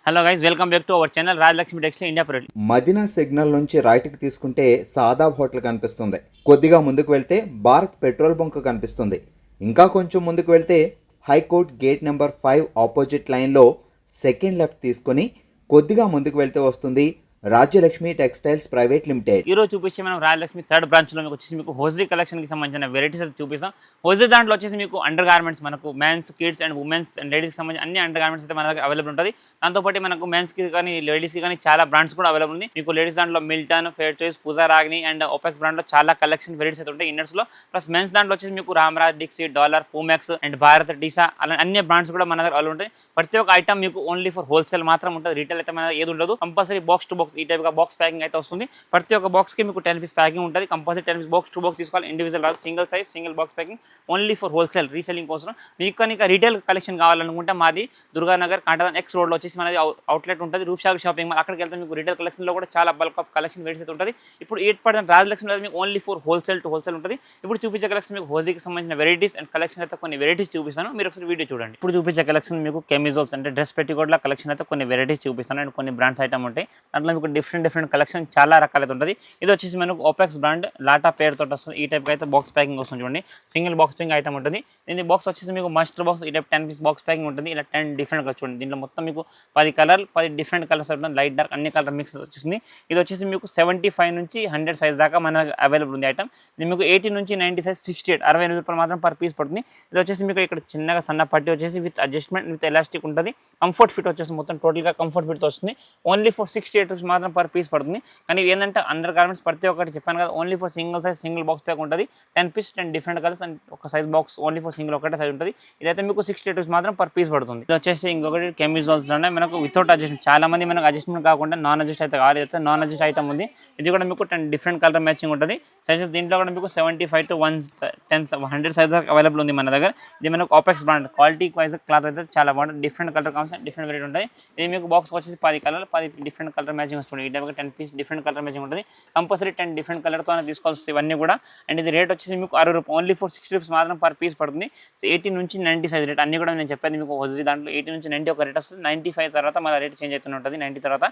Hello guys, welcome back to our channel Rajalakshmi textile India private. Madina signal నుంచి రైట్కి తీసుకుంటే Shadab hotel కనిపిస్తుంది. కొద్దిగా ముందుకు వెళ్తే భారత్ పెట్రోల్ బంక్ కనిపిస్తుంది. ఇంకా కొంచెం ముందుకు వెళ్తే హైకోర్ట్ గేట్ నెంబర్ 5 ఆపోజిట్ లైన్లో సెకండ్ లెఫ్ట్ తీసుకొని కొద్దిగా ముందుకు వెళ్తే వస్తుంది రాజ్యలక్ష్మి టెక్స్టైల్స్ ప్రైవేట్ లిమిటెడ్. ఈ రోజు చూపించే మనం రాజలక్ష్మి థర్డ్ బ్రాంచ్ లో మీకు వచ్చేసి మీకు హోజ్రీ కలెక్షన్ కి సంబంధించిన వెరైటీస్ అయితే చూపిస్తాం. హోజ్రీ దాంట్లో వచ్చేసి మీకు అండర్ గార్మెంట్స్, మనకు men's, kids and women's and ladies కి సంబంధించిన అన్ని అండర్ గార్మెంట్స్ అయితే మన దగ్గర అవైలబుల్ ఉంటుంది. దాంతోపాటు మనకు మెన్స్ కి కానీ లేడీస్ కి కానీ చాలా బ్రాండ్స్ కూడా అవైలబుల్ ఉంది. మీకు లేడీస్ దాంట్లో Milton, fair choice, Pooja Ragini and Opex brand లో చాలా కలెక్షన్ వెరైటీస్ అయితే ఉంటాయి ఇన్నర్స్ లో. ప్లస్ మెన్స్ దాంట్లో వచ్చేసి మీకు రామరాజ్, డిక్సీ, డాలర్, పూమెక్స్ అండ్ భారత్, డిసా అలా అన్ని బ్రాండ్స్ కూడా మన దగ్గర అవైలబుల్ ఉంటాయి. ప్రతి ఒక్క ఐటమ్ మీకు ఓన్లీ ఫర్ హోల్సేల్ మాత్రం ఉంటుంది. రీటైల్ అయితే మన ఏది ఉండదు. కంపల్సరీ బాక్స్ టు బాక్స్ ఈ టైప్ గా బాక్స్ ప్యాకింగ్ అయితే వస్తుంది. ప్రతి ఒక్క బాక్స్ కి మీకు 10 పీస్ ప్యాకింగ్ ఉంటుంది. Compulsory 10 piece box to box తీసుకోవాలి. ఇండివిజువల్ రాదు, single size single box packing only for wholesale reselling కోసం. మీకు కానీ రీటైల్ కలెక్షన్ కావాలనుకుంటే మాది దుర్గానగర్ కాంటాదాన్ ఎక్స్ రోడ్ లో వచ్చేసి మనది అవుట్లెట్ ఉంటుంది. రూప్సాగర్ షాపింగ్ మాల్. అక్కడికి వెళ్తే మీకు రీటైల్ కలెక్షన్ లో కూడా చాలా బల్క్ ఆఫ్ కలెక్షన్ వెరైటీస్ అయితే ఉంటుంది. ఇప్పుడు 8% రాజలక్ష్మి మీకు only for wholesale to wholesale ఉంటుంది. ఇప్పుడు చూపించే కలెక్షన్ మీకు హోల్సేల్కి సంబంధించిన వెరైటీస్ అండ్ కలెక్షన్ అయితే కొన్ని వెరైటీస్ చూపిస్తాను. మీరు ఒకసారి వీడియో చూడండి. ఇప్పుడు చూపించే కలెక్షన్ మీకు కెమిజోల్స్ అంటే డ్రెస్ పెట్టికోట్ల కలెక్షన్ అయితే కొన్ని వెరైటీస్ చూపిస్తాను అండ్ కొన్ని బ్రాండ్స్ ఐటమ్ ఉంటాయి. దాంట్లో మీకు డిఫరెంట్ కలెక్షన్ చాలా రకాలైతే ఉంటుంది. ఇది వచ్చేసి మనకు ఓపెక్స్ బ్రాండ్ లాటా పేరుతో వస్తుంది. ఈ టైప్ అయితే బాక్స్ ప్యాకింగ్ వస్తుంది చూడండి. సింగిల్ బాక్స్ ప్యాకింగ్ ఐటమ్ ఉంటుంది. దీని బాక్స్ వచ్చేసి మీకు మాస్టర్ బాక్స్ ఈ టైప్ 10 పీస్ బాక్స్ ప్యాకింగ్ ఉంటుంది. ఇలా 10 డిఫరెంట్ కలర్స్ చూడండి. దీంట్లో మొత్తం మీకు 10 కలర్ 10 డిఫరెంట్ కలర్స్ ఉంటుంది. లైట్ డార్క్ అన్ని కలర్ మిక్స్ వచ్చేసింది. ఇది వచ్చేసి మీకు 75 నుంచి 100 సైజ్ దాకా మన అవైలబుల్ ఉంది ఐటమ్. ఇది మీకు 80 నుంచి 90 సైజ్ 68 68 రూపాయలు మాత్రం పర్ పీస్ పడుతుంది. ఇది వచ్చేసి మీకు ఇక్కడ చిన్నగా సన్న పట్టి వచ్చేసి విత్ అడ్జస్ట్మెంట్ విత్ ఎలాస్టిక్ ఉంటుంది. కంఫర్ట్ ఫిట్ వచ్చేసి మొత్తం టోటల్గా కంఫర్ట్ ఫిట్ వస్తుంది. ఓన్లీ ఫర్ 68 రూపీస్ మాత్రం పర్ పీస్ పడుతుంది. కానీ ఏంటంటే అండర్ గార్మెంట్స్ ప్రతి ఒక్కటి చెప్పాను కదా, only for single size single box pack ఉంటుంది. 10 పీస్ 10 డిఫరెంట్ కలర్స్ అండ్ ఒక size box only for single ఒకటే సైజ్ ఉంటుంది. ఇదైతే మీకు 68 రూపీస్ మాత్రం పర్ పీస్ పడుతుంది. ఇది వచ్చేసి ఇంకొకటి కెమిజోల్స్లోనే మనకు వితౌట్ అడ్జస్ట్మెంట్. చాలా మంది మనకు అడ్జస్ట్మెంట్ కాకుండా నాన్ అడ్జస్ట్ అయితే కావాలి. అయితే నాన్ అడ్జస్ట్ ఐటమ్ ఉంది. ఇది కూడా మీకు 10 డిఫరెంట్ కలర్ మ్యాచింగ్ ఉంటుంది. సైజెస్ దీంట్లో కూడా మీకు 75 to 100 సైజ్ అవైలబుల్ ఉంది మన దగ్గర. ఇది మనకు Opex brand. Quality wise cloth అయితే చాలా బాగుంటుంది. డిఫరెంట్ కలర్ కావాల్సిన డిఫరెంట్ వెరైటీ ఉంటుంది. ఇది మీకు బాక్స్ వచ్చేసి 10 కలర్ 10 డిఫరెంట్ కలర్ మ్యాచింగ్ వస్తుంది. ఈ టైప్గా 10 పీస్ డిఫరెంట్ కలర్ మ్యాచింగ్ ఉంటుంది. కంపల్సరీ 10 డిఫరెంట్ కలర్తో తీసుకోవాల్సి ఇవన్నీ కూడా. అండ్ ఇది రేట్ వచ్చేసి మీకు 60 రూపాయలు ఓన్లీ ఫర్ 60 రూపీస్ మాత్రం పర్ పీస్ పడుతుంది. 80 నుంచి 90 సైజ్ రేట్ అన్ని కూడా నేను చెప్పేది మీకు హోజ్రీ దాంట్లో 80 నుంచి 90 ఒక రేట్ వస్తుంది. 95 తర్వాత మన రేట్ చేంజ్ అవుతూ ఉంటుంది. 90 తర్వాత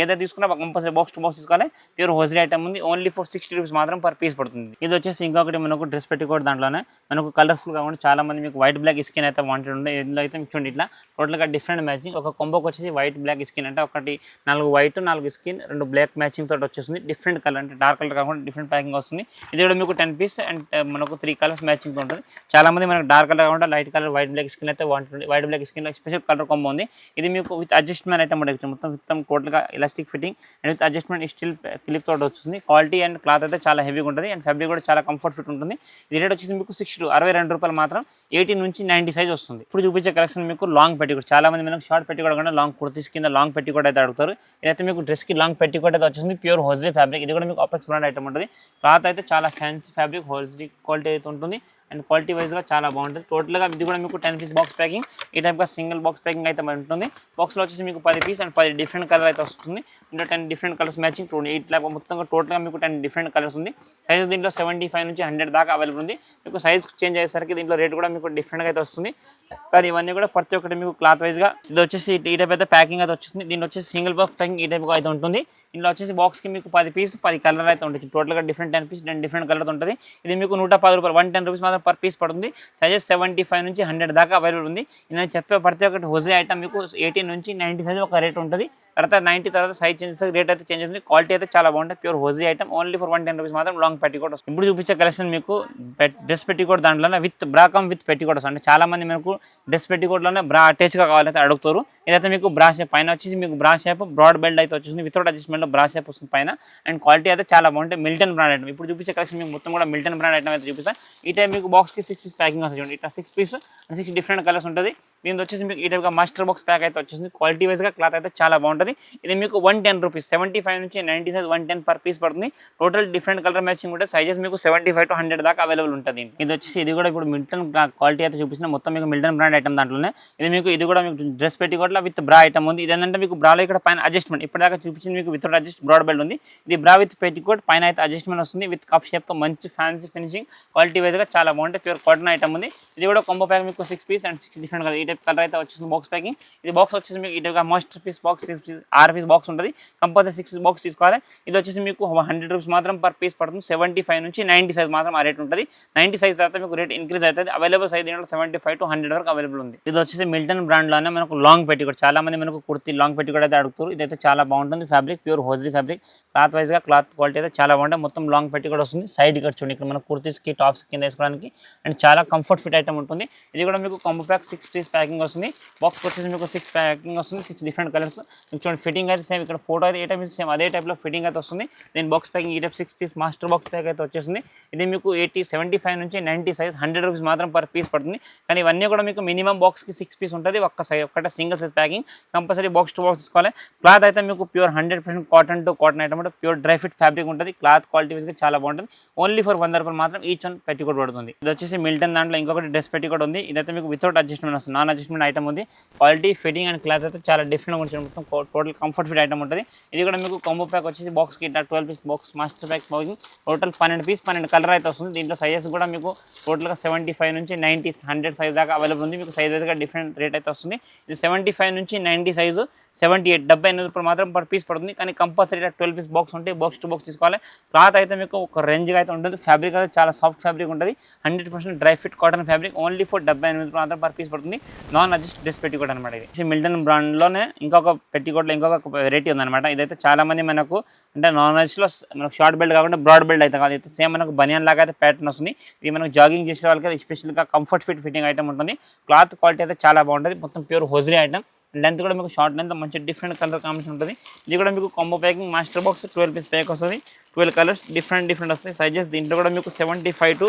ఏదైతే తీసుకున్నా కంపల్సరీ బాక్స్ టు బాక్స్ తీసుకోవాలి. ప్యూర్ హోజ్రీ ఐటమ్ ఉంది. ఓన్లీ ఫర్ 60 రూపీస్ మాత్రం పర్ పీస్ పడుతుంది. ఇది వచ్చేసి ఇంకొకటి మనకు డ్రెస్ పెట్టుకోవడం దాంట్లోనే మనకు కలర్ఫుల్ కాకుండా చాలా మంది మీకు వైట్ బ్లాక్ స్కిన్ అయితే వాంటెడ్ ఉంటుంది. ఇందులో అయితే చూడండి ఇట్లా టోటల్గా డిఫరెంట్ మ్యాచింగ్. ఒక కొంబోకి వచ్చేసి వైట్ బ్లాక్ స్కిన్ అంటే ఒకటి 4 వైట్ 4 స్కిన్ 2 బ్లాక్ మ్యాచింగ్ తోటి వచ్చేస్తుంది. డిఫరెంట్ కలర్ అంటే డార్క్ కలర్ కాకుండా డిఫరెంట్ ప్యాకింగ్ వస్తుంది. ఇది కూడా మీకు 10 పీస్ అండ్ మనకు 3 కలర్స్ మ్యాచింగ్ ఉంటుంది. చాలా మంది మనకు డార్క్ కలర్ కాకుండా light colour white black skin అయితే wanted. White black skin special colour combo ఉంది. ఇది మీకు విత్ అడ్జస్ట్మెంట్ ఐటమ్ ఉంటుంది. మొత్తం టోటల్గా elastic fitting and with adjustment steel clip తోటి వస్తుంది. క్వాలిటీ అండ్ క్లాత్ అయితే చాలా హెవీగా ఉంటుంది అండ్ ఫ్యాబ్రిక్ కూడా చాలా కంఫర్ట్ ఫిట్ ఉంటుంది. ఇది రేట్ వచ్చేసి మీకు 62 రూపాయలు మాత్రం 80 నుంచి 90 సైజ్ వస్తుంది. ఇప్పుడు చూపించే కలెక్షన్ మీకు లాంగ్ పెట్టికోట్. చాలా మంది మనకు షార్ట్ పెట్టికోట్ కూడా లాంగ్ కుర్తీస్ కింద లాంగ్ పెట్టికోట్ అయితే అడుగుతారు. ఇదైతే మీకు డ్రెస్కి లాంగ్ పెట్టికోట్ అయితే వచ్చేసింది. Pure hosiery fabric. ఇది కూడా మీకు ఓపెక్స్ బ్రాండ్ ఐటమ్ ఉంటుంది. క్లాత్ అయితే చాలా ఫ్యాన్సీ ఫ్యాబ్రిక్ హోజ్రీ క్వాలిటీ అయితే ఉంటుంది అండ్ క్వాలిటీ వైజ్గా చాలా బాగుంటుంది. టోటల్గా ఇది కూడా మీకు 10 పీస్ బాక్స్ ప్యాకింగ్ ఈ టైప్గా సింగిల్ బాక్స్ ప్యాకింగ్ అయితే ఉంటుంది. బాక్స్లో వచ్చేసి మీకు 10 పీస్ అండ్ 10 డిఫరెంట్ కలర్ అయితే వస్తుంది. ఇంట్లో 10 డిఫరెంట్ కలర్స్ మ్యాచింగ్ ఇట్లా మొత్తంగా టోటల్గా మీకు 10 డిఫరెంట్ కలర్స్ ఉంది. సైజెస్ దీంట్లో 75 నుంచి 100 దాకా అవైలబుల్ ఉంది. మీకు సైజ్ చేంజ్ అయ్యేసరికి దీంట్లో రేట్ కూడా మీకు డిఫరెంట్గా అయితే వస్తుంది. కానీ ఇవన్నీ కూడా ప్రతి ఒక్కటి మీకు క్లాత్ వైజ్గా ఇది వచ్చేసి ఈ టైప్ అయితే ప్యాకింగ్ అయితే వచ్చేసింది. దీంట్లో వచ్చేసి సింగిల్ బాక్స్ ప్యాకింగ్ ఈ టైప్గా అయితే ఉంటుంది. ఇంట్లో వచ్చేసి బాక్స్కి మీకు 10 పీస్ 10 కలర్ అయితే ఉంటుంది. టోటల్గా డిఫరెంట్ 10 పీస్ 10 డిఫరెంట్ కలర్ ఉంటుంది. ఇది మీకు 110 రూపాయలు 110 రూపీస్ మాత్రం పర్ పీస్ పడుతుంది. సైజెస్ 75 నుంచి 100 దాకా అవైలబుల్ ఉంది. నేను చెప్పే ప్రతి ఒక్కటి హోజ్రీ ఐటమ్ మీకు 80 నుంచి 90 సైజ్ ఒక రేట్ ఉంటుంది. తర్వాత 90 తర్వాత సైజ్ చేంజ్ రేట్ అయితే చేంజ్ అవుతుంది. క్వాలిటీ అయితే చాలా బాగుంటుంది. Pure hosiery item only for 110 rupees మాత్రం లాంగ్ పెట్టికోట్ వస్తుంది. ఇప్పుడు చూపించే కలెక్షన్ మీకు డ్రెస్ పెట్టికోట్ దాంట్లోనే విత్ బ్రాకమ్ విత్ పెట్టికోట్ వస్తుంది. అంటే చాలా మంది మనకు డ్రెస్ పెట్టికోట్లోనే బ్రా అటాచ్గా కావాలైతే అడుగుతారు. ఇదైతే మీకు బ్రా షేప్ పైన వచ్చేసి మీకు బ్రా షేప్ బ్రాడ్ బెల్ట్ అయితే వచ్చేసింది. వితౌట్ అడ్జస్ట్మెంట్లో బ్రా షేప్ వస్తుంది పైన అండ్ క్వాలిటీ అయితే చాలా బాగుంటుంది. Milton brand item. ఇప్పుడు చూపించే కలెక్షన్ మీకు మొత్తం కూడా మిల్టన్ బ్రాండ్ ఐటమ్ అయితే చూపిస్తాను. ఈ టైం మీకు బాక్స్కి 6 పీస్ ప్యాకింగ్ వస్తుంది. ఇట్లా 6 పీస్ అండ్ 6 డిఫరెంట్ కలర్స్ ఉంటుంది. దీంతో వచ్చేసి మీకు ఈ టైప్గా మాస్టర్ బాక్స్ ప్యాక్ అయితే వచ్చేసింది. క్వాలిటీ వైజ్గా క్లాత్ అయితే చాలా బాగుంటుంది. ఇది మీకు 110 రూపీస్ 75 నుంచి 90 సైజ్ 110 పర్ పీస్ పడుతుంది. టోటల్ డిఫరెంట్ కలర్ మ్యాచింగ్ ఉంటుంది. సైజెస్ మీకు 75 to 100 దాకా అవైలబుల్ ఉంటుంది. ఇది వచ్చేసి ఇది కూడా ఇప్పుడు మిల్టన్ క్వాలిటీ అయితే చూపిస్తున్నా. మొత్తం మీకు మిల్టన్ బ్రాండ్ ఐటమ్ దాంట్లోనే. ఇది కూడా మీకు డ్రెస్ పెట్టికోట్ల విత్ బ్రా ఐటమ్ ఉంది. ఇది ఏంటంటే మీకు బ్రాలో ఇక్కడ పైన అడ్జస్ట్మెంట్ ఇప్పటిదాకా చూపించింది మీకు వితౌట్ అడ్జస్ట్ బ్రాడ్ బెల్ట్ ఉంది. ఇది బ్రా విత్ పెట్టికోట్ పైన అయితే అడ్జస్ట్మెంట్ వస్తుంది. విత్ కప్ షేప్తో మంచి ఫ్యాన్సీ ఫినిషింగ్ క్వాలిటీ వైజ్గా చాలా చాలా బాగుంటాయి. ప్యూర్ కాటన్ ఐటమ్ ఉంది. ఇది కూడా కాంబో ప్యాక్ మీకు 6 పీస్ అండ్ 6 డిఫరెంట్ కలర్ ఈ టైప్ కలర్ అయితే వచ్చేసి బాక్స్ ప్యాకింగ్. ఇది బాక్స్ వచ్చేసి మీకు ఈ type master piece box 6 piece box ఉంటుంది. కంపల్సరీ 6 పీస్ బాక్స్ తీసుకోవాలి. ఇది వచ్చేసి మీకు 100 రూపీస్ మాత్రం పర్ పీస్ పడుతుంది. 75 నుంచి 90 సైజ్ మాత్రం ఆ రేట్ ఉంటుంది. 90 సైజ్ తర్వాత మీకు రేట్ ఇంక్రీజ్ అవుతుంది. అవైలబుల్ సైజ్ దీంట్లో 75 to 100 వరకు అవైలబుల్ ఉంది. ఇది వచ్చేసి మిల్టన్ బ్రాండ్లోనే మనకు లాంగ్ పెట్టికోట్, చాలా మంది మనకు కుర్తీ లాంగ్ పెట్టికోట్ అయితే అడుగుతారు. ఇదైతే చాలా బాగుంటుంది. Fabric pure hosiery fabric, cloth వైజ్గా క్లాత్ క్వాలిటీ అయితే చాలా బాగుంటుంది. మొత్తం లాంగ్ పెట్టికోట్ వస్తుంది. సైడ్ కట్ చూడండి, ఇక్కడ మన కుర్తీస్కి టాప్స్ కింద వేసుకోవడానికి అండ్ చాలా కంఫర్ట్ ఫిట్ ఐటమ్ ఉంటుంది. ఇది కూడా మీకు కాంబో ప్యాక్ 6 పీస్ ప్యాకింగ్ వస్తుంది. బాక్స్ వచ్చేసి మీకు 6 ప్యాకింగ్ వస్తుంది. 6 డిఫరెంట్ కలర్స్. చూడండి ఫిట్టింగ్ అయితే సేమ్, ఇక్కడ ఫోటో అయితే ఏ టైప్ సేమ్ అదే టైప్లో ఫిట్టింగ్ అయితే వస్తుంది. దీని బాక్స్ ప్యాకింగ్ ఈ type 6 piece master box pack అయితే వచ్చేసింది. ఇది మీకు 75 నుంచి 90 సైజ్ 100 రూపీస్ మాత్రం పర్ పీస్ పడుతుంది. కానీ ఇవన్నీ కూడా మీకు మినిమం బాక్స్కి 6 పీస్ ఉంటుంది. ఒక్కటే single size packing. Compulsory box to box తీసుకోవాలి. క్లాత్ అయితే మీకు pure 100% cotton to cotton item అంటే ప్యూర్ డ్రై ఫిట్ ఫ్యాబ్రిక్ ఉంటుంది. క్లాత్ క్వాలిటీ వైజ్గా చాలా బాగుంటుంది. ఓన్లీ ఫర్ 100 రూపాయలు మాత్రం ఈచ్ వన్ పెట్టికోట్ పడుతుంది. ఇది వచ్చేసి మిల్టన్ దాంట్లో ఇంకొకటి డ్రెస్ పెట్టికోట్ ఉంది. ఇదైతే మీకు వితౌట్ అడ్జస్ట్మెంట్ వస్తుంది. నాన్ అడ్జస్ట్మెంట్ ఐటమ్ ఉంది. క్వాలిటీ ఫిట్టింగ్ అండ్ క్లాత్ అయితే చాలా డిఫరెంట్గా ఉంటుంది. మొత్తం టోటల్ కంఫర్ట్ ఫిట్ ఐటమ్ ఉంటుంది. ఇది కూడా మీకు కాంబో ప్యాక్ వచ్చేసి బాక్స్కి 12 piece box master pack boxing total 12 piece 12 colour అయితే వస్తుంది. దీంట్లో సైజెస్ కూడా మీకు టోటల్గా 75 నుంచి 90 100 సైజ్ దాకా అవైలబుల్ ఉంది. మీకు సైజ్ వైజ్గా డిఫరెంట్ రేట్ అయితే వస్తుంది. ఇది 75 నుంచి 90 సైజు 78 78 రూపాయలు మాత్రం పర్ పీస్ పడుతుంది. కానీ కంపల్సరీ 12 పీస్ బాక్స్ ఉంటే బాక్స్ టు బాక్స్ తీసుకోవాలి. క్లాత్ అయితే మీకు ఒక రేంజ్గా అయితే ఉంటుంది. ఫ్యాబ్రిక్ అయితే చాలా సాఫ్ట్ ఫ్యాబ్రిక్ ఉంటుంది. 100% dry fit cotton fabric. Only for 78 రూపాయలు మాత్రం పర్ పీస్ పడుతుంది. నాన్ అడ్జస్ట్ డ్రెస్ పెట్టికోట్ అనమాట. ఇది మిల్టన్ బ్రాండ్లోనే ఇంకొక పెట్టికోట్లో ఇంకొక వెరైటీ ఉందన్నమాట. ఇదైతే చాలా మంది మనకు అంటే నాన్ అడ్జస్ట్లో మనకు షార్ట్ బెల్ట్ కాకుండా బ్రాడ్ బెల్ట్ అయితే కాదు. అయితే సేమ్ మనకు బనియన్ లాగా అయితే ప్యాటర్న్ వస్తుంది. ఇది మనకు జాగింగ్ చేసే వాళ్ళకి స్పెషల్గా కంఫర్ట్ ఫిట్టింగ్ ఐటమ్ ఉంటుంది. క్లాత్ క్వాలిటీ అయితే చాలా బాగుంటుంది. మొత్తం ప్యూర్ హోజ్రీ ఐటమ్. లెంత్ కూడా మీకు షార్ట్ లెంత్ మంచి డిఫరెంట్ కలర్ కాంబినేషన్ ఉంటుంది. ఇది కూడా మీకు combo packing master box 12 piece pack వస్తుంది. 12 కలర్స్ డిఫరెంట్ వస్తాయి సైజెస్. దీంట్లో కూడా మీకు 75 to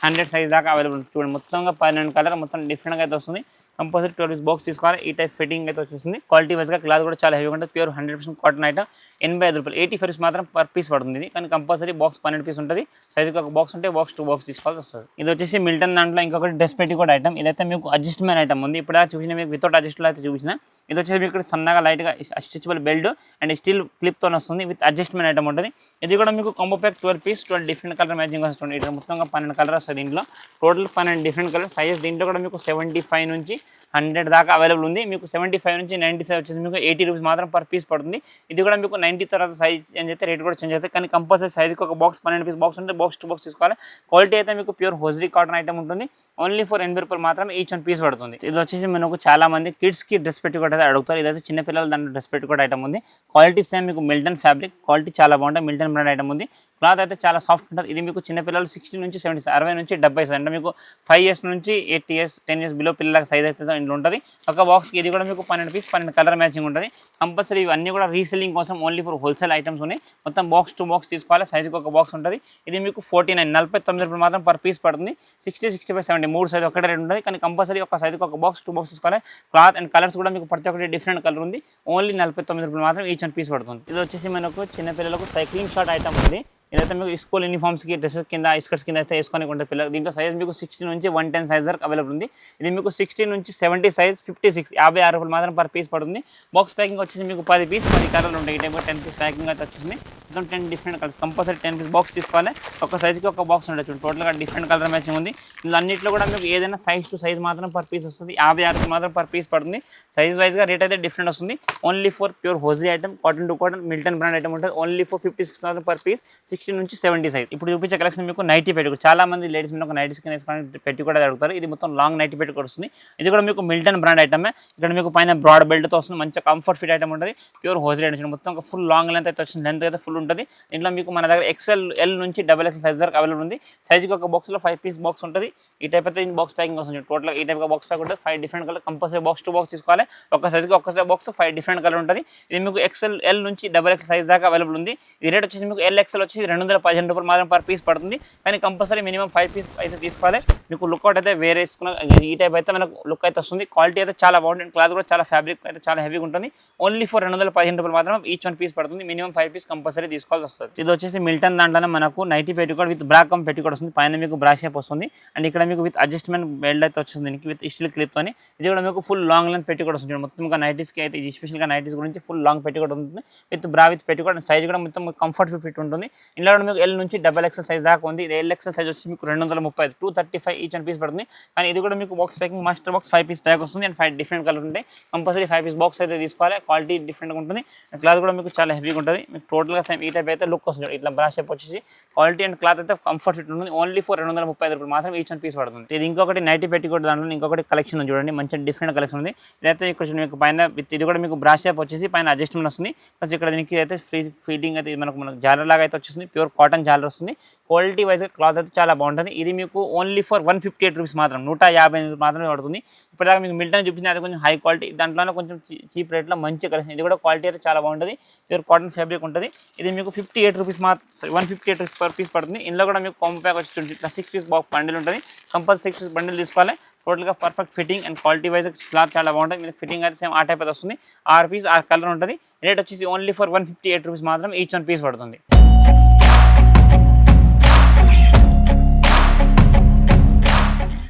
100 సైజ్ దాకా అవైలబుల్. చూడండి మొత్తంగా 12 కలర్ మొత్తం డిఫరెంట్గా అయితే వస్తుంది. కంపల్సరీ 12 పీస్ బాక్స్ తీసుకోవాలి. ఈ టైప్ ఫిట్టింగ్ అయితే వచ్చేసింది. క్వాలిటీ వైజ్గా క్లాత్ కూడా చాలా హెవీగా ఉంటుంది. Pure 100% cotton item. 85 రూపాయలు 85 రూపీస్ మాత్రం పర్ పీస్ పడుతుంది. ఇది కానీ కంపల్సరీ బాక్స్ 12 పీస్ ఉంటుంది. సైజుకి ఒక బాక్స్ ఉంటే బాక్స్ టు బాక్స్ తీసుకోవాల్సి వస్తుంది. ఇది వచ్చేసి మిల్టన్ దాంట్లో ఇంకొకటి డ్రెస్ పెట్టికోట్ ఐటమ్. ఇదైతే మీకు అడ్జస్ట్మెంట్ ఐటమ్ ఉంది. ఇప్పుడు చూసిన మీకు వితౌట్ అడ్జస్ట్లో అయితే చూపించిన. ఇది వచ్చేసి మీకు సన్నగా లైట్గా స్ట్రెచబుల్ బెల్ట్ అండ్ స్టీల్ క్లిప్తో వస్తుంది. విత్ అడ్జస్ట్మెంట్ ఐటమ్ ఉంటుంది. ఇది కూడా మీకు combo pack 12 piece 12 different colour matching వస్తుంది. ఇక్కడ మొత్తంగా 12 కలర్ వస్తుంది. దీంట్లో టోటల్ 12 డిఫరెంట్ కలర్ సైజెస్. దీంట్లో కూడా మీకు 75 నుంచి 100 దాకా అవైలబుల్ ఉంది. మీకు 75 నుంచి 90 సైజ్ వచ్చేసి మీకు 80 రూపీస్ మాత్రం పర్ పీస్ పడుతుంది. ఇది కూడా మీకు 90 తర్వాత సైజ్ చేంజ్ అయితే రేట్ కూడా చేంజ్ అవుతుంది. కానీ కంపల్సరీ సైజ్కి ఒక బాక్స్ 12 పీస్ బాక్స్ ఉంటే బాక్స్ టు బాక్స్ తీసుకోవాలి. క్వాలిటీ అయితే మీకు ప్యూర్ హోజ్రీ కాటన్ ఐటమ్ ఉంటుంది. ఓన్లీ ఫర్ 80 రూపాయలు మాత్రం ఈచ్ వన్ పీస్ పడుతుంది. ఇది వచ్చేసి మనకు చాలా మంది కిడ్స్కి డ్రెస్ పెట్టుకోవడం అయితే అడుగుతారు. ఇదైతే చిన్నపిల్లలు దాంట్లో డ్రెస్ పెట్టుకోవడం ఐటమ్ ఉంది. క్వాలిటీ సేమ్ మీకు మిల్టన్ ఫ్యాబ్రిక్ క్వాలిటీ చాలా బాగుంటుంది. మిల్టన్ బ్రాండ్ ఐటమ్ ఉంది. క్లాత్ అయితే చాలా సాఫ్ట్ ఉంటుంది. ఇది మీకు చిన్నపిల్లలు 60 నుంచి 70 60 నుంచి 70 సైజ్ అంటే మీకు 5 ఇయర్స్ నుంచి 8 ఇయర్స్ 10 ఇయర్స్ బిలో పిల్లల సైజ్ అయితే ఇంట్లో ఉంటుంది. ఒక బాక్స్కి ఇది కూడా మీకు 12 పీస్ 12 కలర్ మ్యాచింగ్ ఉంటుంది. కంపల్సరీ ఇవన్నీ కూడా రీసెల్లింగ్ కోసం ఓన్లీ ఫర్ హోల్సేల్ ఐటమ్స్ ఉన్నాయి. మొత్తం బాక్స్ టు బాక్స్ తీసుకోవాలి. సైజుకి ఒక బాక్స్ ఉంటుంది. ఇది మీకు 49 రూపాయలు మాత్రం పర్ పీస్ పడుతుంది. 60 65 70 3 సైజ్ ఒకటే రేట్ ఉంటుంది. కానీ కంపల్సరీ ఒక సైజుకి ఒక బాక్స్ టు బాక్స్ తీసుకోవాలి. క్లాత్ అండ్ కలర్స్ కూడా మీకు ప్రతి ఒక్కటి డిఫరెంట్ కలర్ ఉంది. ఓన్లీ 49 రూపాయలు మాత్రం ఈచ్ వన్ పీస్ పడుతుంది. ఇది వచ్చేసి మనకు చిన్నపిల్లలకు సైక్లింగ్ షార్ట్ ఐటమ్ ఉంది. ఇదైతే మీకు స్కూల్ యూనిఫామ్స్కి డ్రెస్సెస్ కింద స్కర్ట్స్ కింద అయితే వేసుకొని ఉంటుంది పిల్లలు. దీంట్లో సైజ్ మీకు 60 నుంచి 110 సైజ్ వరకు అవైలబుల్ ఉంది. ఇది మీకు 60 నుంచి 70 సైజ్ 56 56 రూపాయలు మాత్రం పర్ పీస్ పడుతుంది. బాక్స్ ప్యాకింగ్ వచ్చేసి మీకు 10 పీస్ 10 కలర్లు ఉంటాయి. ఈ టైప్ 10 పీస్ ప్యాకింగ్ అయితే వచ్చేసింది. మొత్తం 10 different colours. Compulsory 10 piece box తీసుకోవాలి. ఒక సైజ్కి ఒక బాక్స్ ఉంటుంది. టోటల్గా డిఫరెంట్ కలర్ మ్యాచింగ్ ఉంది. ఇందులో అన్నింటిలో కూడా మీకు ఏదైనా సైజ్ టు సైజ్ మాత్రం పర్ పీస్ వస్తుంది. 56 రూపాయలు మాత్రం పర్ పీస్ పడుతుంది. సైజ్ వైజ్గా రేట్ అయితే డిఫరెంట్ వస్తుంది. Only for pure hosiery item cotton to cotton Milton brand item ఉంటుంది. ఓన్లీ ఫర్ 56 మాత్రం పర్ పీస్ 60 నుంచి 70 సైజ్. ఇప్పుడు చూపించే కలెక్షన్ మీకు నైటీ పెట్టుకోవచ్చు. చాలా మంది లేడీస్ మీద ఒక నైటీస్ కింద వేసుకొని పెట్టి కూడా అడుగుతారు. ఇది మొత్తం లాంగ్ నైటీ పెట్టుకోవచ్చు వస్తుంది. ఇది కూడా మీకు మిల్టన్ బ్రాండ్ ఐటమే. ఇక్కడ మీకు పైన బ్రాడ్ బెల్ట్తో వస్తుంది. మంచి కంఫర్ట్ ఫిట్ ఐటమ్ ఉంటుంది. ప్యూర్ హోజ్రీ ఐటమ్ మొత్తం ఫుల్ లాంగ్ లెంత్ అయితే వచ్చింది. లెంత్ అయితే ఫుల్ ఉంటుంది. దీంట్లో మీకు మన దగ్గర XL L నుంచి XXL సైజ్ వరకు అవైలబుల్ ఉంది. సైజ్కి ఒక బాక్స్లో 5 పీస్ బాక్స్ ఉంటుంది. ఈ టైప్ అయితే బాక్స్ ప్యాకింగ్ వస్తుంది. టోటల్ ఈ టైప్ బాక్స్ ప్యాక్ ఉంటుంది. 5 different colour. Compulsory box to box తీసుకోవాలి. ఒక సైజ్కి ఒక బాక్స్ 5 డిఫరెంట్ కలర్ ఉంటుంది. ఇది మీకు XL L నుంచి XXL సైజ్ దాకా అవైలబుల్ ఉంది. ఈ రేట్ వచ్చేసి మీకు LXL వచ్చి 215 రూపాయలు మాత్రం పర్ పీస్ పడుతుంది. కానీ కంపల్సరీ మినిమం 5 పీస్ అయితే తీసుకోవాలి. మీకు లుక్అవుట్ అయితే వేరే వేసుకున్న ఈ టైప్ అయితే మనకు లుక్ అయితే వస్తుంది. క్వాలిటీ అయితే చాలా బాగుంటుంది. క్లాత్ కూడా చాలా ఫ్యాబ్రిక్ అయితే చాలా హెవీగా ఉంటుంది. ఓన్లీ ఫర్ 215 రూపాయలు మాత్రం ఈచ్ వన్ పీస్ పడుతుంది. మినిమం 5 పీస్ కంపల్సరీ అయితే తీసుకోవాల్సి వస్తుంది. ఇది వచ్చేసి మిల్టన్ దాంట్లోనే మనకు నైటీ పెట్టికోడ్ విత్ బ్రా కమ్ పెట్టికోడ్ వస్తుంది. పైన మీకు బ్రా షేప్ వస్తుంది అండ్ ఇక్కడ మీకు విత్ అడ్జస్ట్మెంట్ బెల్ట్ అయితే వస్తుంది దీనికి విత్ స్టీల్ క్లిప్ తోని. ఇది కూడా మీకు ఫుల్ లాంగ్ లెంత్ పెట్టికోడ్ వస్తుంది. మొత్తంగా నైటీస్కి అయితే ఎస్పెషల్గా నైటీస్ గురించి ఫుల్ లాంగ్ పెట్టికోడ్ ఉంటుంది విత్ బ్రా విత్ పెట్టికోడ్. సైజ్ కూడా మొత్తం కంఫర్ట్ ఫిట్ ఉంటుంది. ఇందులో కూడా మీకు ఎల్ నుంచి XXL సైజ్ దాకా ఉంది. ఇది XXL సైజ్ వచ్చి మీకు 235 235 ఈచ్ అండ్ పీస్ పడుతుంది. కానీ ఇది కూడా మీకు box packing master box 5 piece pack వస్తుంది అండ్ 5 డిఫరెంట్ కలర్ ఉంటాయి. కంపల్సరీ 5 పీస్ బాక్స్ అయితే తీసుకోవాలి. క్వాలిటీ డిఫరెంట్గా ఉంటుంది. క్లాత్ కూడా మీకు చాలా హెవీగా ఉంటుంది. మీకు టోటల్గా సేమ్ ఈ టైప్ అయితే లుక్ వస్తుంది. ఇట్లా బ్రా షేప్ వచ్చేసి క్వాలిటీ అండ్ క్లాత్ అయితే కంఫర్ట్ ఫిట్ ఉంటుంది. ఓన్లీ ఫర్ 235 రూపాయలు మాత్రం ఈచ్ అండ్ పీస్ పడుతుంది. ఇది ఇంకొకటి నైటీ పెట్టికోడ్ దాంట్లో ఇంకొకటి కలెక్షన్ ఉంది చూడండి. మంచి డిఫరెంట్ కలెక్షన్ ఉంది. ఇదైతే ఇక్కడ మీకు పైన విత్ ఇది కూడా మీకు బ్రా షేప్ వచ్చేసి పైన అడ్జస్ట్మెంట్ వస్తుంది. ప్లస్ ఇక్కడ దీనికి అయితే ఫ్రీ ఫీడింగ్ అయితే మనకు జాలర్ లాగా అయితే వచ్చేస్తుంది. ప్యూర్ కాటన్ జాలర్ వస్తుంది. క్వాలిటీ వైజ్ క్లాత్ అయితే చాలా బాగుంటుంది. ఇది మీకు ఓన్లీ ఫర్ 158 రూపీస్ మాత్రం 158 మాత్రమే పడుతుంది. ఇప్పటిదాకా మీకు మిల్టన్ చూపించింది అది కొంచెం హై క్వాలిటీ, దాంట్లోనే కొంచెం చీప్ రేట్లో మంచి కలెక్షన్. ఇది కూడా క్వాలిటీ అయితే చాలా బాగుంటుంది. ప్యూర్ కాటన్ ఫ్యాబ్రిక్ ఉంటుంది. ఇది మీకు 58 రూపీస్ మాత్రం 158 రూపీస్ పర్ పీస్ పడుతుంది. ఇందులో కూడా మీకు కాంబో ప్యాక్ వచ్చి ఇట్లా 6 పీస్ బాక్స్ బండిల్ ఉంటుంది. కంపల్సరీ 6 పీస్ బండిల్ తీసుకోవాలి. టోటల్గా perfect fitting and quality wise cloth చాలా బాగుంటుంది. మీకు ఫిట్టింగ్ అయితే సేమ్ ఆ టైప్ అయితే వస్తుంది. 6 పీస్ 6 కలర్ ఉంటుంది. రేట్ వచ్చేసి ఓన్లీ ఫర్ 158 రూపీస్ మాత్రం ఈచ్ 1 పీస్ పడుతుంది.